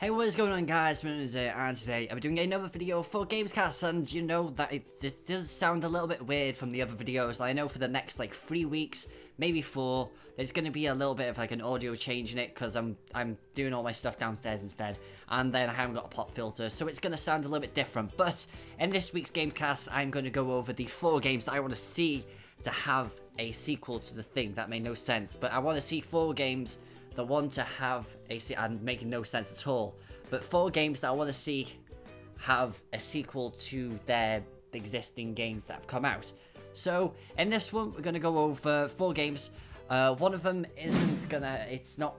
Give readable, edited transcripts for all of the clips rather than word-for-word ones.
Hey, what is going on, guys? My name is and today I'm doing another video for GamesCast, and you know that it does sound a little bit weird from the other videos. I know for the next like 3 weeks, maybe 4, there's going to be a little bit of like an audio change in it because I'm doing all my stuff downstairs instead, and then I haven't got a pop filter, so it's going to sound a little bit different. But in this week's GamesCast, I'm going to go over the 4 games that I want to see to have a sequel to the thing. That made no sense, but I want to see 4 games that want to have and making no sense at all, but 4 games that I want to see have a sequel to their existing games that have come out. So in this one, we're gonna go over 4 games. One of them it's not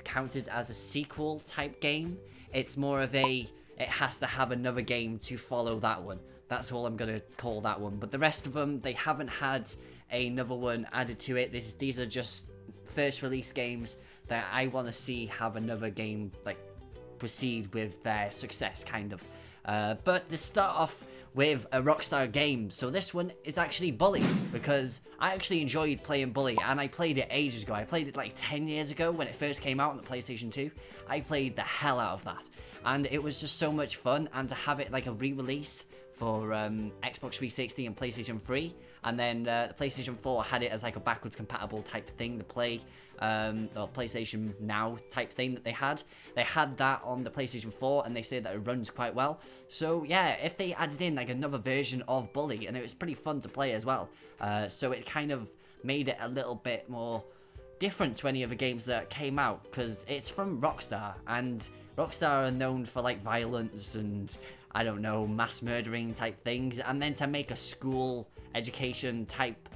counted as a sequel type game. It's more of it has to have another game to follow that one. That's all I'm gonna call that one. But the rest of them, they haven't had another one added to it. These are just first release games that I want to see have another game like proceed with their success, kind of. But to start off with a Rockstar game, so this one is actually Bully, because I actually enjoyed playing Bully, and I played it ages ago. I played it like 10 years ago when it first came out on the PlayStation 2. I played the hell out of that, and it was just so much fun. And to have it like a re-release for Xbox 360 and PlayStation 3, and then the PlayStation 4 had it as like a backwards compatible type thing to play, or PlayStation Now type thing that they had. They had that on the PlayStation 4, and they say that it runs quite well. So yeah, if they added in like another version of Bully, and it was pretty fun to play as well, so it kind of made it a little bit more different to any other games that came out, because it's from Rockstar, and Rockstar are known for like violence and, I don't know, mass murdering type things, and then to make a school education type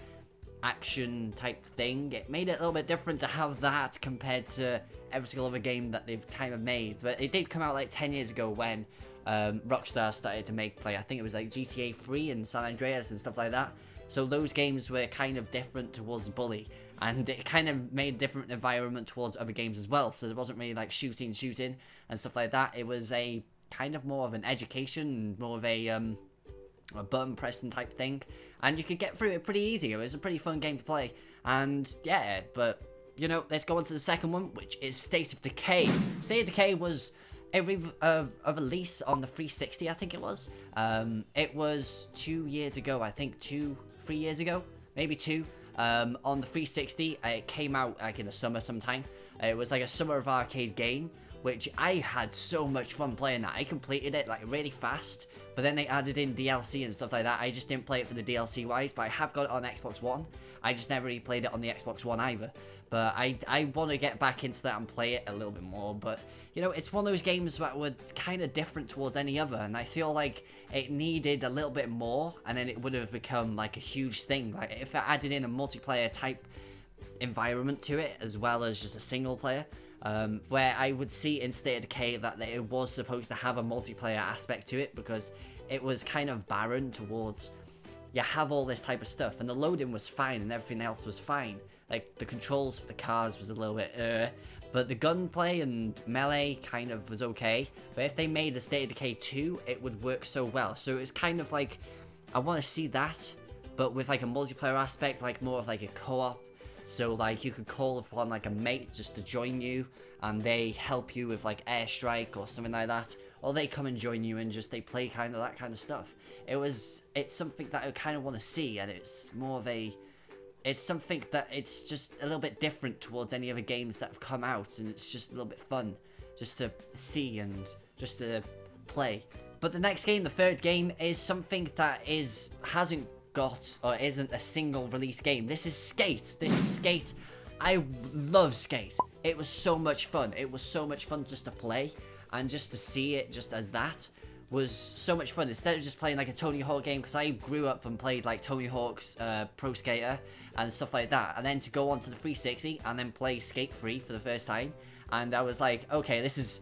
action type thing, it made it a little bit different to have that compared to every single other game that they've kind of made. But it did come out like 10 years ago when Rockstar started to make I think it was like GTA 3 and San Andreas and stuff like that. So those games were kind of different towards Bully, and it kind of made a different environment towards other games as well. So it wasn't really like shooting and stuff like that. It was a kind of more of an education, more of a button pressing type thing, and you could get through it pretty easy. It was a pretty fun game to play, and yeah, but you know, let's go on to the second one, which is State of Decay. State of Decay was a release on the 360, I think it was. It was 2 years ago, I think 3 years ago, maybe 2. On the 360, it came out like in the summer sometime. It was like a summer of arcade game, which I had so much fun playing that. I completed it like really fast, but then they added in DLC and stuff like that. I just didn't play it for the DLC wise, but I have got it on Xbox One. I just never really played it on the Xbox One either. But I want to get back into that and play it a little bit more. But you know, it's one of those games that were kind of different towards any other, and I feel like it needed a little bit more, and then it would have become like a huge thing. Like if it added in a multiplayer type environment to it as well as just a single player. Where I would see in State of Decay that it was supposed to have a multiplayer aspect to it, because it was kind of barren towards, you have all this type of stuff, and the loading was fine and everything else was fine. Like the controls for the cars was a little bit but the gunplay and melee kind of was okay. But if they made a State of Decay 2, it would work so well. So it's kind of like, I want to see that, but with like a multiplayer aspect, like more of like a co-op. So like you could call upon like a mate just to join you, and they help you with like airstrike or something like that, or they come and join you and just they play kind of that kind of stuff. It's something that I kind of want to see, and it's something that it's just a little bit different towards any other games that have come out, and it's just a little bit fun just to see and just to play. But the next game, the third game, is something that hasn't got or isn't a single release game. This is Skate. I love Skate. It was so much fun. It was so much fun just to play, and just to see it just as that was so much fun, instead of just playing like a Tony Hawk game, because I grew up and played like Tony Hawk's Pro Skater and stuff like that, and then to go on to the 360 and then play Skate 3 for the first time, and I was like, okay, this is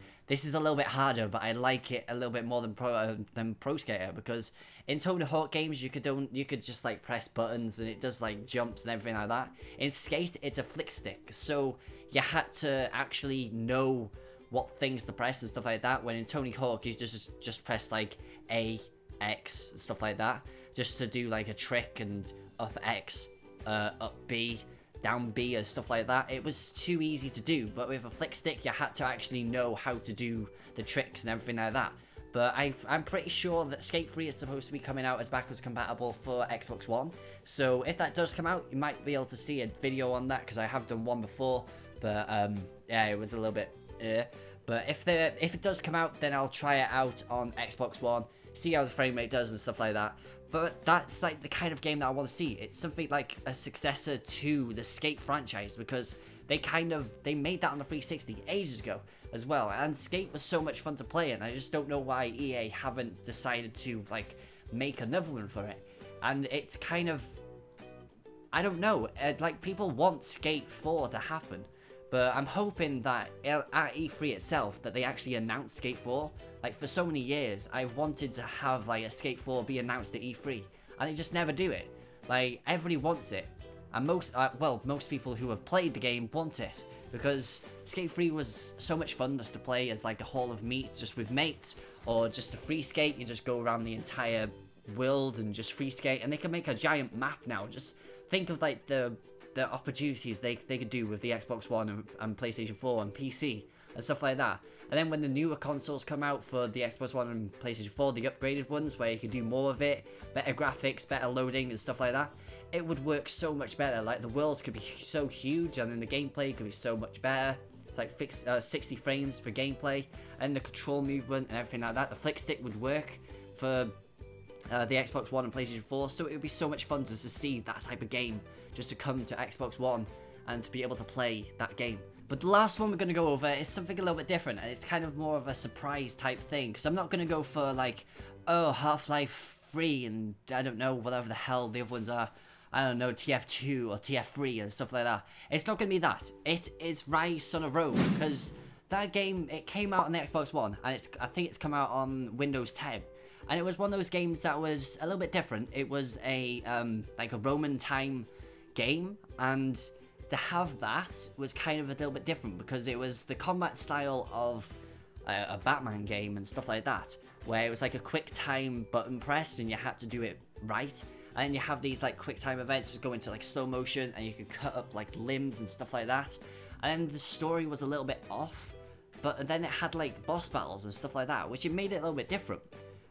a little bit harder, but I like it a little bit more than Pro Skater, because in Tony Hawk games you could just like press buttons and it does like jumps and everything like that. In Skate, it's a flick stick, so you had to actually know what things to press and stuff like that. When in Tony Hawk, you just press like A, X, and stuff like that, just to do like a trick, and up X, up B, down B and stuff like that. It was too easy to do, but with a flick stick, you had to actually know how to do the tricks and everything like that. But I'm pretty sure that Skate 3 is supposed to be coming out as backwards compatible for Xbox One. So if that does come out, you might be able to see a video on that, because I have done one before. But yeah, it was a little bit But if it does come out, then I'll try it out on Xbox One, see how the frame rate does and stuff like that. But that's like the kind of game that I want to see. It's something like a successor to the Skate franchise, because they made that on the 360 ages ago as well, and Skate was so much fun to play, and I just don't know why EA haven't decided to like make another one for it. And it's kind of, I don't know, like people want Skate 4 to happen, but I'm hoping that at E3 itself that they actually announce Skate 4. Like for so many years I've wanted to have like a Skate 4 be announced at E3, and they just never do it. Like everybody wants it, and most people who have played the game want it, because Skate 3 was so much fun just to play as like a Hall of Meat just with mates, or just a free skate. You just go around the entire world and just free skate, and they can make a giant map now. Just think of like the opportunities they could do with the Xbox One and PlayStation 4 and PC and stuff like that. And then when the newer consoles come out for the Xbox One and PlayStation 4, the upgraded ones where you can do more of it, better graphics, better loading and stuff like that, it would work so much better. Like the world could be so huge, and then the gameplay could be so much better. It's like 60 frames for gameplay, and the control movement and everything like that. The flick stick would work for the Xbox One and PlayStation 4, so it would be so much fun just to see that type of game just to come to Xbox One and to be able to play that game. But the last one we're going to go over is something a little bit different, and it's kind of more of a surprise type thing, because I'm not going to go for like, oh, Half-Life 3 and I don't know, whatever the hell the other ones are. I don't know, TF2 or TF3 and stuff like that. It's not going to be that. It is Rise Son of Rome, because that game, it came out on the Xbox One, and I think it's come out on Windows 10. And it was one of those games that was a little bit different. It was a like a Roman time game, and to have that was kind of a little bit different, because it was the combat style of a Batman game and stuff like that, where it was like a quick time button press and you had to do it right. And then you have these like quick time events which go into like slow motion, and you could cut up like limbs and stuff like that. And then the story was a little bit off, but then it had like boss battles and stuff like that, which it made it a little bit different.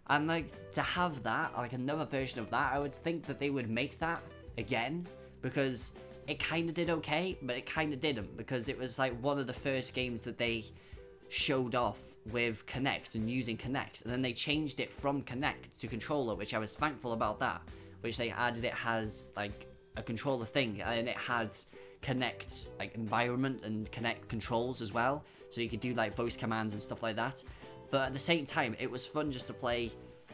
And like to have that, like another version of that, I would think that they would make that again, because it kind of did okay, but it kind of didn't, because it was like one of the first games that they showed off with Kinect and using Kinect, and then they changed it from Kinect to controller, which I was thankful about that, which they added. It has like a controller thing, and it had Kinect like environment and Kinect controls as well, so you could do like voice commands and stuff like that. But at the same time, it was fun just to play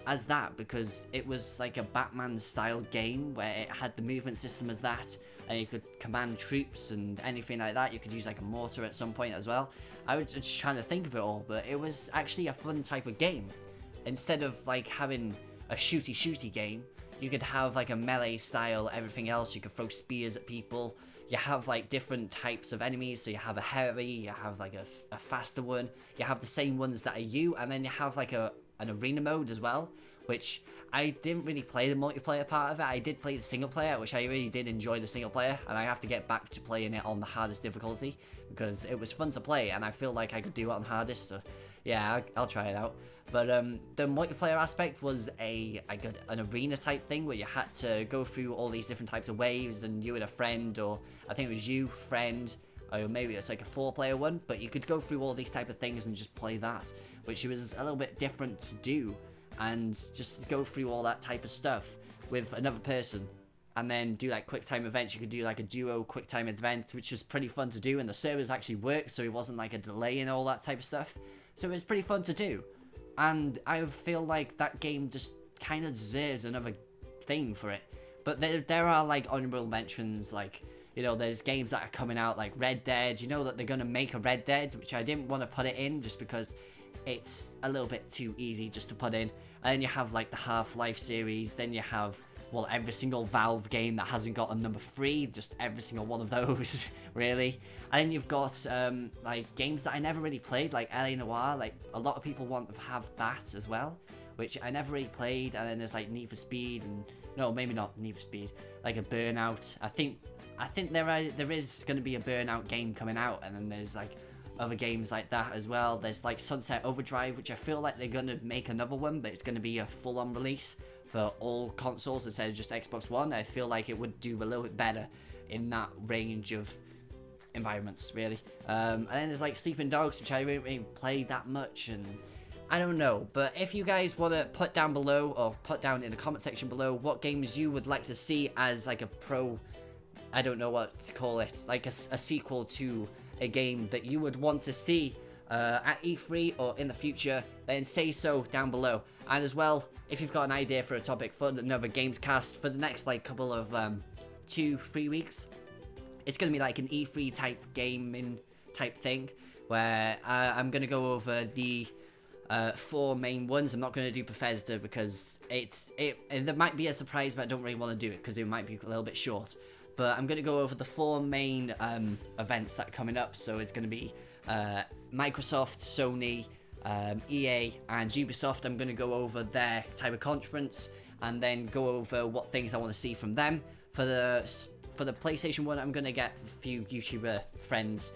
as that, because it was like a Batman style game where it had the movement system as that, and you could command troops and anything like that. You could use like a mortar at some point as well. I was just trying to think of it all, but it was actually a fun type of game. Instead of like having a shooty game, you could have like a melee style, everything else. You could throw spears at people. You have like different types of enemies, so you have a heavy, you have like a faster one, you have the same ones that are you, and then you have like an arena mode as well, which I didn't really play the multiplayer part of it. I did play the single player, which I really did enjoy the single player, and I have to get back to playing it on the hardest difficulty, because it was fun to play, and I feel like I could do it on hardest, so yeah, I'll try it out. But the multiplayer aspect was an arena type thing where you had to go through all these different types of waves, and you and a friend, or I think it was you, friend, or maybe it's like a 4-player one, but you could go through all these type of things and just play that, which was a little bit different to do, and just go through all that type of stuff with another person. And then do like quick time events. You could do like a duo quick time event, which was pretty fun to do, and the servers actually worked, so it wasn't like a delay and all that type of stuff. So it was pretty fun to do, and I feel like that game just kind of deserves another thing for it. But there are like honorable mentions, like, you know, there's games that are coming out like Red Dead. You know that they're gonna make a Red Dead, which I didn't want to put it in just because it's a little bit too easy just to put in. And then you have like the Half-Life series. Then you have, well, every single Valve game that hasn't got a number 3, just every single one of those, really. And then you've got like games that I never really played, like LA Noire. Like a lot of people want to have that as well, which I never really played. And then there's like Need for Speed and no, maybe not Need for Speed, like a Burnout. I think there is going to be a Burnout game coming out, and then there's like other games like that as well. There's like Sunset Overdrive, which I feel like they're going to make another one, but it's going to be a full-on release for all consoles instead of just Xbox One. I feel like it would do a little bit better in that range of environments, really. And then there's like Sleeping Dogs, which I didn't really play that much, and I don't know. But if you guys want to put down below, or put down in the comment section below, what games you would like to see as like a I don't know what to call it, like a sequel to a game that you would want to see at E3 or in the future, then say so down below. And as well, if you've got an idea for a topic for another GamesCast for the next like couple of 2-3 weeks, it's going to be like an E3 type gaming type thing, where I'm going to go over the 4 main ones. I'm not going to do Bethesda because there might be a surprise, but I don't really want to do it because it might be a little bit short. But I'm going to go over the 4 main events that are coming up. So it's going to be Microsoft, Sony, EA, and Ubisoft. I'm going to go over their type of conference and then go over what things I want to see from them. For the PlayStation one, I'm going to get a few YouTuber friends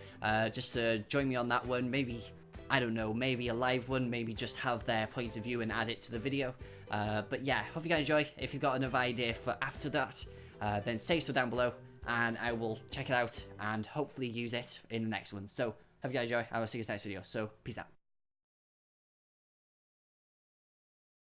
just to join me on that one. Maybe, I don't know, maybe a live one, maybe just have their point of view and add it to the video. But yeah, hope you guys enjoy. If you've got another idea for after that, then say so down below, and I will check it out and hopefully use it in the next one. So, hope you guys enjoy. I will see you in the next video. So, peace out.